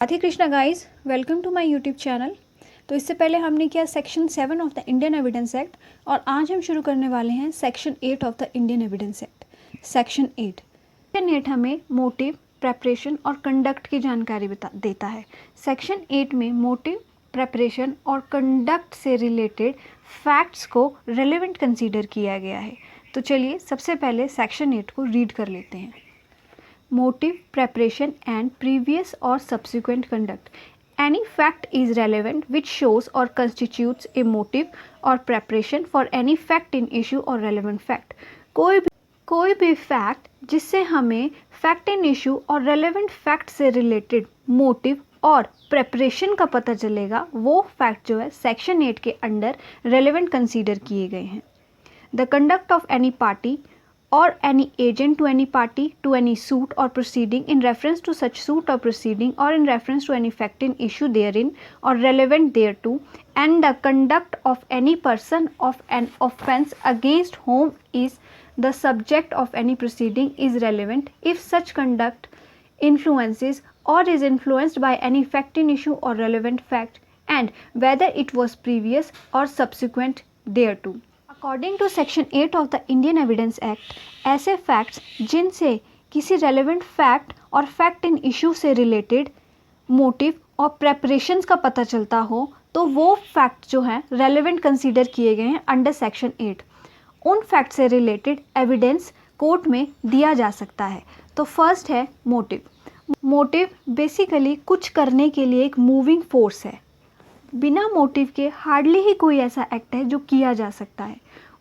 Radhe Krishna guys, welcome to my YouTube channel. तो इससे पहले हमने किया section 7 of the Indian evidence act और आज हम शुरू करने वाले हैं section 8 of the Indian evidence act. Section 8 हमें मोटिव, प्रेपरेशन और कंडक्ट की जानकारी देता है। सेक्शन 8 में मोटिव, प्रेपरेशन और कंडक्ट से रिलेटेड फैक्ट्स को रेलेवेंट कंसीडर किया गया है। तो चलिए सबसे पहले सेक्शन 8 को रीड कर लेते हैं। Motive, preparation and previous or subsequent conduct. Any fact is relevant which shows or constitutes a motive or preparation for any fact in issue or relevant fact. कोई भी फैक्ट जिससे हमें फैक्ट इन इशू और relevant fact से related motive और preparation का पता चलेगा, वो फैक्ट जो है सेक्शन 8 के अंडर रेलेवेंट कंसीडर किए गए हैं। The conduct of any party or any agent to any party to any suit or proceeding in reference to such suit or proceeding or in reference to any fact in issue therein or relevant thereto, and the conduct of any person of an offence against whom is the subject of any proceeding is relevant if such conduct influences or is influenced by any fact in issue or relevant fact, and whether it was previous or subsequent thereto. According to section 8 of the Indian evidence act, ऐसे facts जिनसे किसी relevant fact और fact in issue से related motive और preparations का पता चलता हो, तो वो फैक्ट जो हैं रेलेवेंट कंसीडर किए गए हैं अंडर सेक्शन 8। उन फैक्ट से रिलेटेड एविडेंस कोर्ट में दिया जा सकता है। तो फर्स्ट है मोटिव। मोटिव बेसिकली कुछ करने के लिए एक मूविंग फोर्स है। बिना मोटिव के हार्डली ही कोई ऐसा एक्ट है जो किया जा सकता है।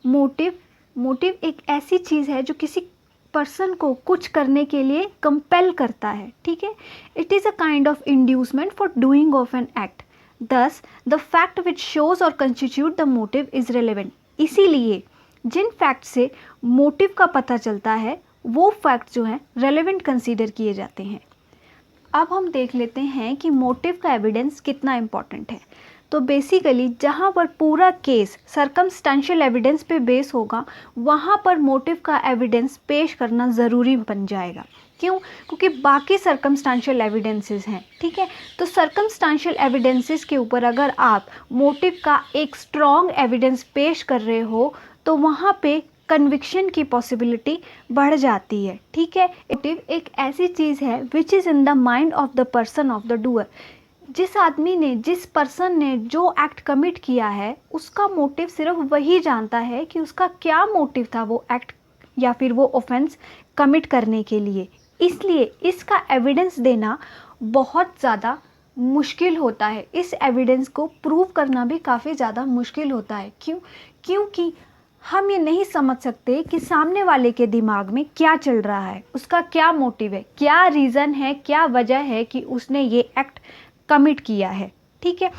मोटिव एक ऐसी चीज़ है जो किसी पर्सन को कुछ करने के लिए कंपेल करता है, ठीक है। It is a kind of inducement for doing of an act. दस द फैक्ट विच शोज और constitute the motive is relevant. इसीलिए जिन फैक्ट से मोटिव का पता चलता है वो फैक्ट जो हैं रेलेवेंट कंसीडर किए जाते हैं। अब हम देख लेते हैं कि मोटिव का एविडेंस कितना इम्पॉर्टेंट है। तो बेसिकली जहाँ पर पूरा केस सर्कमस्टेंशियल एविडेंस पे बेस होगा, वहाँ पर मोटिव का एविडेंस पेश करना ज़रूरी बन जाएगा। क्यों? क्योंकि बाकी सर्कमस्टेंशियल एविडेंसेस हैं, ठीक है। तो सर्कमस्टेंशियल एविडेंसेस के ऊपर अगर आप मोटिव का एक स्ट्रॉन्ग एविडेंस पेश कर रहे हो तो वहाँ पे कन्विक्शन की पॉसिबिलिटी बढ़ जाती है, ठीक है। मोटिव एक ऐसी चीज़ है which is in the mind of the person of the doer. जिस आदमी ने, जिस पर्सन ने जो एक्ट कमिट किया है, उसका मोटिव सिर्फ वही जानता है कि उसका क्या मोटिव था वो एक्ट या फिर वो ऑफेंस कमिट करने के लिए। इसलिए इसका एविडेंस देना बहुत ज़्यादा मुश्किल होता है। इस एविडेंस को प्रूव करना भी काफ़ी ज़्यादा मुश्किल होता है। क्योंकि हम ये नहीं समझ सकते कि सामने वाले के दिमाग में क्या चल रहा है, उसका क्या मोटिव है, क्या रीज़न है, क्या वजह है कि उसने ये एक्ट कमिट किया है, ठीक है।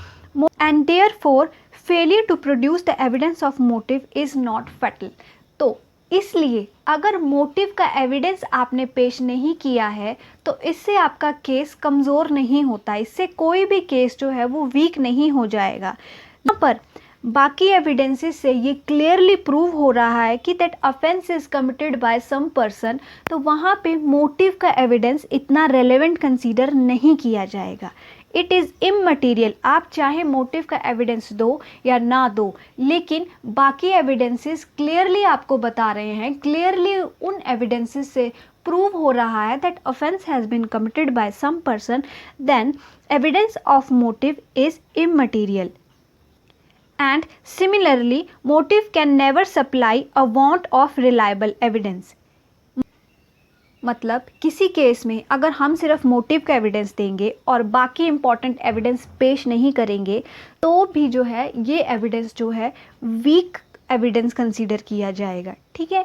And therefore failure to produce the evidence of motive is not fatal. तो इसलिए अगर मोटिव का एविडेंस आपने पेश नहीं किया है तो इससे आपका केस कमज़ोर नहीं होता, इससे कोई भी केस जो है वो वीक नहीं हो जाएगा। यहाँ पर बाकी एविडेंसेस से ये क्लियरली प्रूव हो रहा है कि that offence is committed by some person, तो वहाँ पे मोटिव का एविडेंस इतना रेलेवेंट कंसीडर नहीं किया जाएगा। It is immaterial. आप चाहे मोटिव का एविडेंस दो या ना दो, लेकिन बाकी एविडेंसेस क्लियरली आपको बता रहे हैं, क्लियरली उन एविडेंसेस से प्रूव हो रहा है that offence has been committed by some person, then evidence of motive is immaterial. And similarly, motive can never supply a want of reliable evidence. मतलब किसी केस में अगर हम सिर्फ मोटिव का एविडेंस देंगे और बाकी इम्पॉर्टेंट एविडेंस पेश नहीं करेंगे तो भी जो है ये एविडेंस जो है वीक एविडेंस कंसीडर किया जाएगा, ठीक है।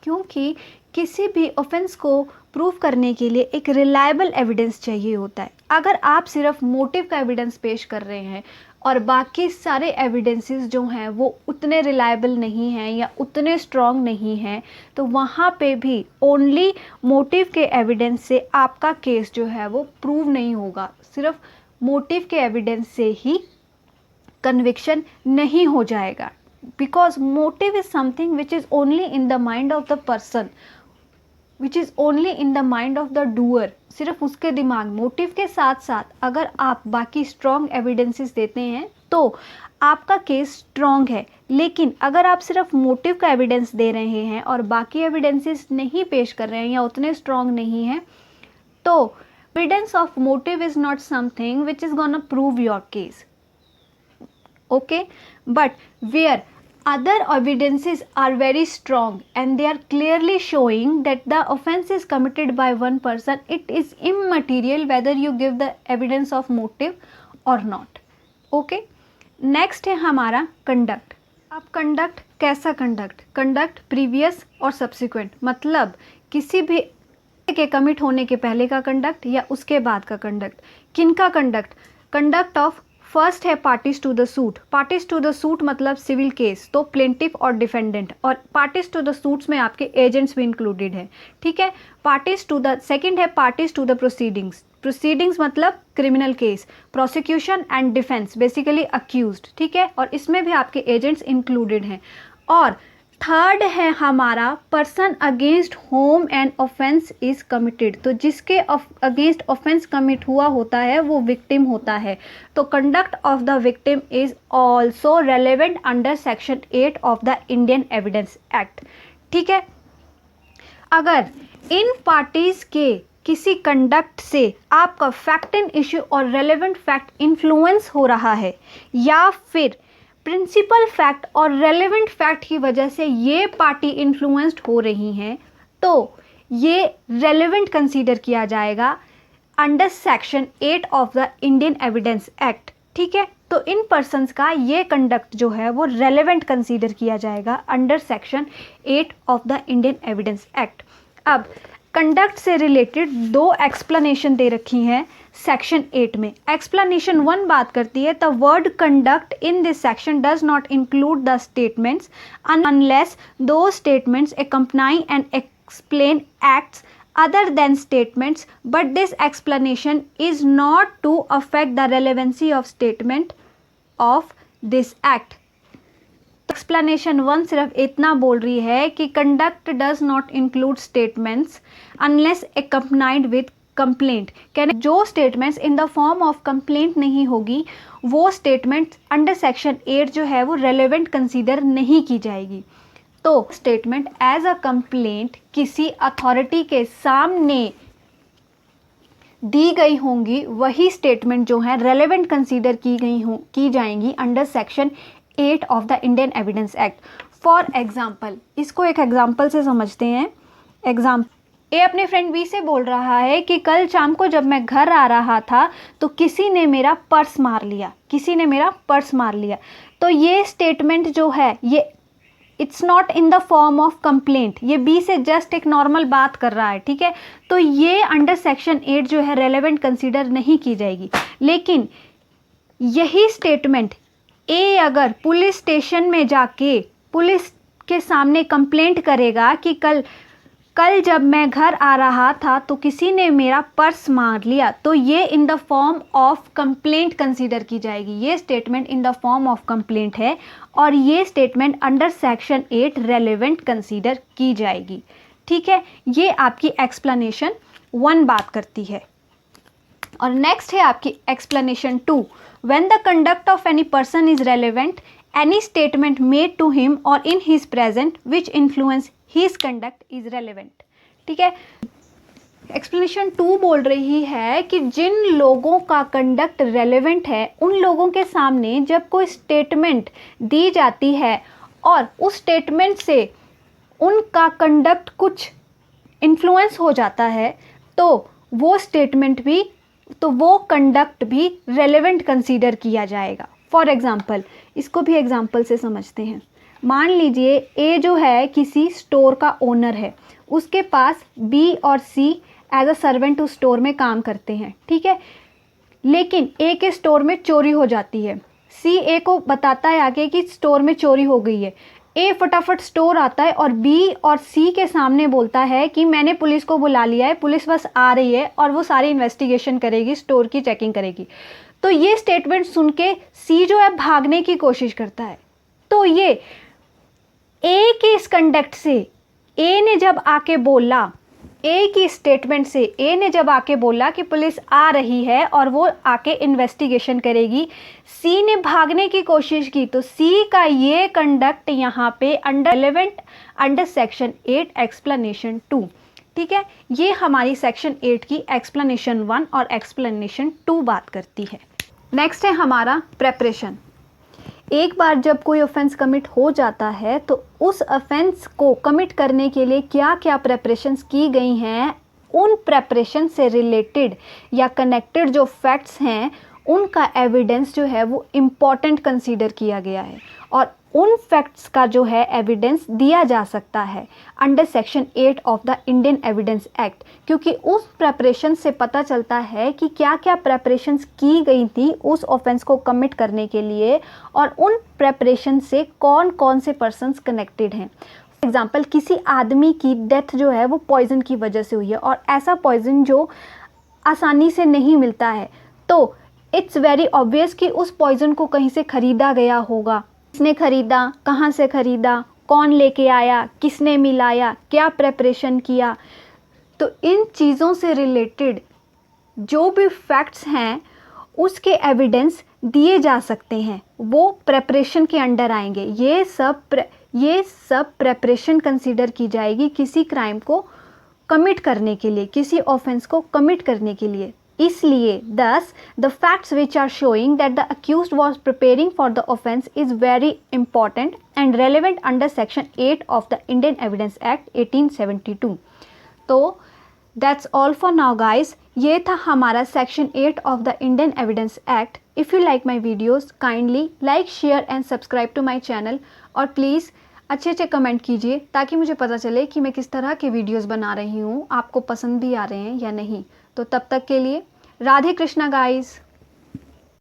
क्योंकि किसी भी ऑफेंस को प्रूव करने के लिए एक रिलायबल एविडेंस चाहिए होता है। अगर आप सिर्फ मोटिव का एविडेंस पेश कर रहे हैं और बाकी सारे एविडेंसेस जो हैं वो उतने रिलायबल नहीं हैं या उतने स्ट्रॉन्ग नहीं हैं, तो वहाँ पे भी ओनली मोटिव के एविडेंस से आपका केस जो है वो प्रूव नहीं होगा। सिर्फ मोटिव के एविडेंस से ही कन्विक्शन नहीं हो जाएगा, because motive is something which is only in the mind of the person which is only in the mind of the doer, सिर्फ उसके दिमाग, मोटिव के साथ साथ अगर आप बाकी स्ट्रॉन्ग एविडेंसेस देते हैं तो आपका केस स्ट्रॉन्ग है। लेकिन अगर आप सिर्फ मोटिव का एविडेंस दे रहे हैं और बाकी एविडेंसेस नहीं पेश कर रहे हैं या उतने स्ट्रॉन्ग नहीं हैं, तो evidence of motive is not something which is gonna prove your case, okay. But where other evidences are very strong and they are clearly showing that the offense is committed by one person, it is immaterial whether you give the evidence of motive or not, okay। next है हमारा conduct। अब conduct कैसा conduct previous और subsequent, मतलब किसी भी के commit होने के पहले का कंडक्ट या उसके बाद का कंडक्ट। किनका कंडक्ट ऑफ फर्स्ट है parties to the suit. Parties to the suit मतलब सिविल केस, तो प्लेंटिफ और डिफेंडेंट, और पार्टीज टू द सूट्स में आपके एजेंट्स भी इंक्लूडेड है, ठीक है। पार्टीज टू द सेकंड है पार्टीज टू द प्रोसीडिंग्स मतलब criminal case, prosecution and defence basically accused, ठीक है, और इसमें भी आपके एजेंट्स इंक्लूडेड हैं। और थर्ड है हमारा person against whom and offence is committed, तो जिसके अगेंस्ट ऑफेंस कमिट हुआ होता है वो विक्टिम होता है, तो conduct of the victim is also relevant under section 8 of the Indian evidence act, ठीक है। अगर इन पार्टीज के किसी कंडक्ट से आपका फैक्ट इन इश्यू और रेलेवेंट फैक्ट इन्फ्लुएंस हो रहा है या फिर प्रिंसिपल फैक्ट और रेलेवेंट फैक्ट की वजह से ये पार्टी इन्फ्लुएंस्ड हो रही हैं, तो ये रेलेवेंट कंसीडर किया जाएगा under section 8 of the Indian evidence act, ठीक है। तो इन पर्सन्स का ये कंडक्ट जो है वो रेलेवेंट कंसीडर किया जाएगा under section 8 of the Indian evidence act. अब कंडक्ट से रिलेटेड 2 एक्सप्लेनेशन दे रखी हैं सेक्शन 8 में। एक्सप्लेनेशन 1 बात करती है the word conduct in this section does not include the statements unless दो statements accompany and explain acts other than statements, but this explanation is not to affect the relevancy of statement of this act। Explanation 1 सिर्फ इतना बोल रही है कि conduct does not include statements unless accompanied with complaint, कहने जो statements in the form of complaint नहीं होगी वो स्टेटमेंट अंडर सेक्शन 8 जो है वो रेलेवेंट कंसीडर नहीं की जाएगी। तो स्टेटमेंट एज अ कंप्लेंट किसी अथॉरिटी के सामने दी गई होंगी वही स्टेटमेंट जो है रेलेवेंट कंसीडर की जाएंगी under section 8 of the Indian evidence act. For example, इसको एक एग्जाम्पल से समझते हैं। एग्जाम्पल, ए अपने फ्रेंड बी से बोल रहा है कि कल शाम को जब मैं घर आ रहा था तो किसी ने मेरा पर्स मार लिया। तो ये स्टेटमेंट जो है ये it's not in the form of complaint, ये बी से जस्ट एक नॉर्मल बात कर रहा है, ठीक है। तो ये अंडर सेक्शन 8 जो है रेलेवेंट कंसीडर नहीं की जाएगी। लेकिन यही स्टेटमेंट ए अगर पुलिस स्टेशन में जाके पुलिस के सामने कंप्लेंट करेगा कि कल जब मैं घर आ रहा था तो किसी ने मेरा पर्स मार लिया, तो ये in the form of complaint consider की जाएगी। ये statement in the form of complaint है और ये statement under section 8 relevant consider की जाएगी, ठीक है। ये आपकी एक्सप्लेनेशन 1 बात करती है। और नेक्स्ट है आपकी explanation 2। When the conduct of any person is relevant, any statement made to him or in his present which influence his conduct is relevant, ठीक है। एक्सप्लेनेशन 2 बोल रही है कि जिन लोगों का कंडक्ट रेलेवेंट है उन लोगों के सामने जब कोई स्टेटमेंट दी जाती है और उस स्टेटमेंट से उनका कंडक्ट कुछ इन्फ्लुएंस हो जाता है तो वो कंडक्ट भी रेलेवेंट कंसीडर किया जाएगा। फॉर एग्जाम्पल, इसको भी एग्जाम्पल से समझते हैं। मान लीजिए ए जो है किसी स्टोर का ओनर है, उसके पास बी और सी एज अ सर्वेंट उस स्टोर में काम करते हैं, ठीक है। लेकिन ए के स्टोर में चोरी हो जाती है, सी ए को बताता है आगे कि स्टोर में चोरी हो गई है। ए फटाफट स्टोर आता है और बी और सी के सामने बोलता है कि मैंने पुलिस को बुला लिया है, पुलिस बस आ रही है और वो सारी इन्वेस्टिगेशन करेगी, स्टोर की चेकिंग करेगी। तो ये स्टेटमेंट सुन के सी जो है भागने की कोशिश करता है। तो ये ए के इस कंडक्ट से ए ने जब आके बोला ए की स्टेटमेंट से, ए ने जब आके बोला कि पुलिस आ रही है और वो आके इन्वेस्टिगेशन करेगी, सी ने भागने की कोशिश की, तो सी का ये कंडक्ट यहाँ पे under relevant under section 8 explanation 2। ठीक है, ये हमारी सेक्शन 8 की एक्सप्लेनेशन 1 और एक्सप्लेनेशन 2 बात करती है। नेक्स्ट है हमारा प्रेपरेशन। एक बार जब कोई ऑफेंस कमिट हो जाता है तो उस ऑफेंस को कमिट करने के लिए क्या क्या प्रेपरेशंस की गई हैं, उन प्रेपरेशन से रिलेटेड या कनेक्टेड जो फैक्ट्स हैं उनका एविडेंस जो है वो इम्पॉर्टेंट कंसीडर किया गया है और उन फैक्ट्स का जो है एविडेंस दिया जा सकता है under section 8 of the Indian evidence act, क्योंकि उस प्रेपरेशन से पता चलता है कि क्या क्या प्रेपरेशंस की गई थी उस ऑफेंस को कमिट करने के लिए और उन प्रेपरेशन से कौन कौन से पर्सन्स कनेक्टेड हैं। फॉर एग्जाम्पल, किसी आदमी की डेथ जो है वो पॉइजन की वजह से हुई है और ऐसा पॉइजन जो आसानी से नहीं मिलता है, तो इट्स वेरी ऑब्वियस कि उस पॉइजन को कहीं से ख़रीदा गया होगा। किसने ख़रीदा, कहाँ से ख़रीदा, कौन लेके आया, किसने मिलाया, क्या प्रेपरेशन किया, तो इन चीज़ों से रिलेटेड जो भी फैक्ट्स हैं उसके एविडेंस दिए जा सकते हैं, वो प्रेपरेशन के अंडर आएंगे। ये सब प्रेपरेशन कंसीडर की जाएगी किसी क्राइम को कमिट करने के लिए, किसी ऑफेंस को कमिट करने के लिए। इसलिए thus the facts which are showing that the accused was preparing for the offence is very important and relevant under section 8 of the Indian Evidence Act 1872। तो that's all for now guys। ये था हमारा section 8 of the Indian Evidence Act। If you like my videos, kindly like, share and subscribe to my channel और please अच्छे comment कीजिए ताकि मुझे पता चले कि मैं किस तरह के वीडियोस बना रही हूँ, आपको पसंद भी आ रहे हैं या नहीं। तो तब तक के लिए राधे कृष्णा गाइस।